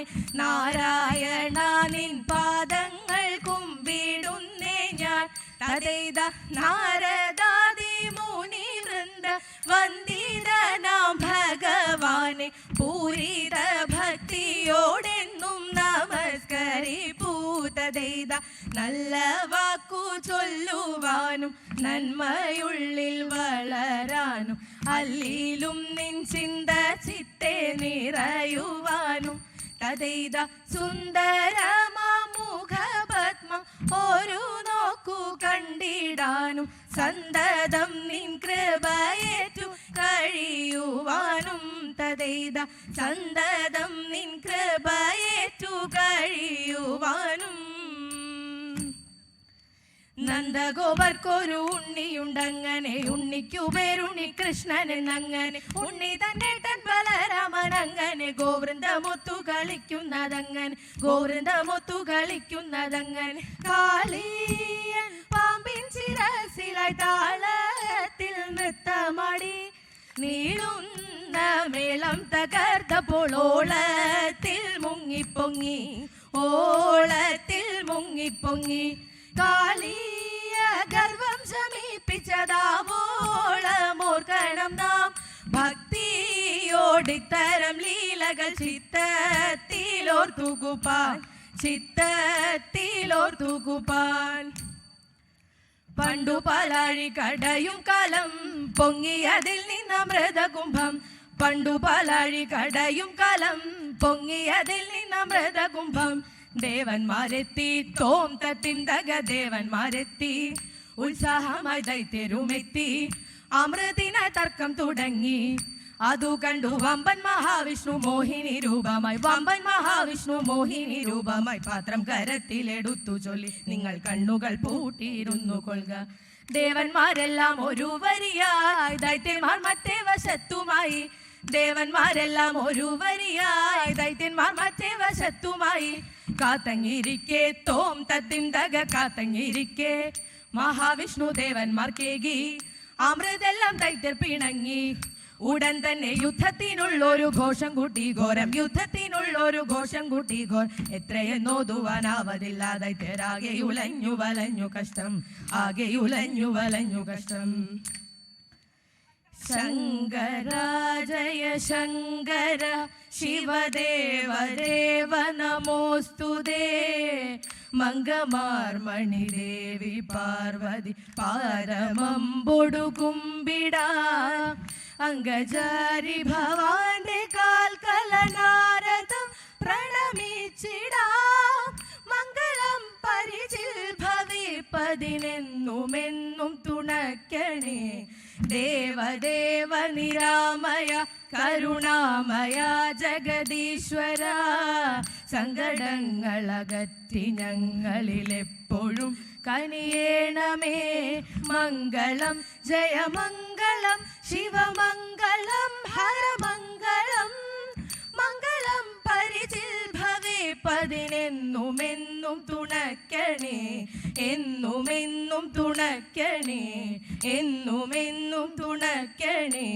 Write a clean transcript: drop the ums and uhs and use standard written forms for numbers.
ഭഗവാനെ നാരായണ നിൻ പാദങ്ങൾ കുമ്പിടുന്നേ ഞാൻ. തഥൈത നാരദാദി മുനി വൃന്ദ വന്ദിതനാം ഭഗവാനെ പൂരിത ഭക്തിയോടെന്നും നമസ്കരിപ്പൂ. തഥൈത നല്ല വാക്കു ചൊല്ലുവാനും നന്മയുള്ളിൽ വളരാനും അല്ലിലും നിൻ ചിന്ത ചിത്തെ നിറയുവാനും. തഥൈത സുന്ദരമുഖപത്മം ഒരു നോക്കു കണ്ടിടാനും സന്തതം നിൻ കൃപയേറ്റു കഴിയുവാനും. തഥൈത സന്തതം നിൻ കൃപയേറ്റു കഴിയുവാനും. നന്ദഗോപർക്കൊരു ഉണ്ണിയുണ്ടങ്ങനെ, ഉണ്ണിക്കു പേരുണ്ണി കൃഷ്ണനെന്നങ്ങനെ, ഉണ്ണി തന്നെ തൻ ബലരാമനങ്ങനെ, ഗോവൃന്ദമൊത്തു കളിക്കുന്നതങ്ങനെ, ഗോവൃന്ദമൊത്തു കളിക്കുന്നതങ്ങനെ. കാളിയൻ പാമ്പിൻ ശിരസിലായി താളത്തിൽ നൃത്തമാടി നീളുന്ന മേളം തകർത്തപ്പോൾ ഓളത്തിൽ മുങ്ങിപ്പൊങ്ങി, ഓളത്തിൽ മുങ്ങിപ്പൊങ്ങി. കാളിയ ഗർവം ശമിപ്പിച്ചതാവോളമോർക്കണം നാം, ഭക്തിയോടിത്തരം ലീലകൾ ചിത്തത്തിലോർത്തുകുപ്പാൻ, ചിത്തത്തിലോർത്തുകുപ്പാൻ. പണ്ടു പാലാഴി കടയും കാലം പൊങ്ങിയതിൽ നിന്നമൃതകുംഭം, പണ്ടു പാലാഴി കടയും കാലം പൊങ്ങിയതിൽ നിന്നമൃതകുംഭം. ദേവന്മാരെത്തി തോം തത്തിന്തക ദേവന്മാരെത്തി, ഉത്സാഹമായി ദൈത്യരുമെത്തി, അമൃതിന തർക്കം തുടങ്ങി. അതു കണ്ടു വമ്പൻ മഹാവിഷ്ണു മോഹിനി രൂപമായി, വമ്പൻ മഹാവിഷ്ണു മോഹിനി രൂപമായി പാത്രം കരത്തിലെടുത്തു ചൊല്ലി നിങ്ങൾ കണ്ണുകൾ പൂട്ടിയിരുന്നു കൊള്ളുക. ദേവന്മാരെല്ലാം ഒരു വരിയായി, ദൈത്യന്മാർ മറ്റേ വശത്തുമായി, ദേവന്മാരെല്ലാം ഒരു വരിയായി, ദൈത്യന്മാർ മറ്റേ വശത്തുമായി. കാത്തങ്ങിരിക്കെ തോം തത്തിന്തക കാത്തങ്ങിരിക്കെ മഹാവിഷ്ണു ദേവന്മാർക്കേകി, അമൃതെല്ലാം ദൈത്യർ പിണങ്ങി. ഉടൻ തന്നെ യുദ്ധത്തിനുള്ളൊരു ഘോഷം കൂട്ടി ഘോരം, യുദ്ധത്തിനുള്ളൊരു ഘോഷം കൂട്ടി ഘോർ. എത്രയെന്നോതുവാനാവതില്ല ദൈത്യരാകെ ഉലഞ്ഞു വലഞ്ഞു കഷ്ടം, ആകെ ഉലഞ്ഞു വലഞ്ഞു കഷ്ടം. ശങ്കര ജയ ശങ്കര ശിവദേവ ദേവ നമോസ്തുതേ. മംഗമാർമണി ദേവി പാർവതി പാരമമ്പൊടു കുമ്പിടാ. അംഗജാരി ഭവാന്റെ കാൽക്കലനാരദം പ്രണമിച്ചിടാ. മംഗളം പരിചിൽ ഭവിപ്പതിനെന്നുമെന്നും തുണയ്ക്കണേ. ദേവദേവ നിരാമയ കരുണാമയ ജഗദീശ്വര, സങ്കടങ്ങളകറ്റി ഞങ്ങളിലെപ്പോഴും കനിയേണമേ. മംഗളം ജയമംഗളം ശിവമംഗളം ഹരമംഗളം. മംഗളം പരിചിൽ ഭവിപ്പതിനെന്നുമെന്നും തുണയ്ക്കണേ, എന്നുമെന്നും തുണയ്ക്കണേ, എന്നുമെന്നും തുണയ്ക്കണേ.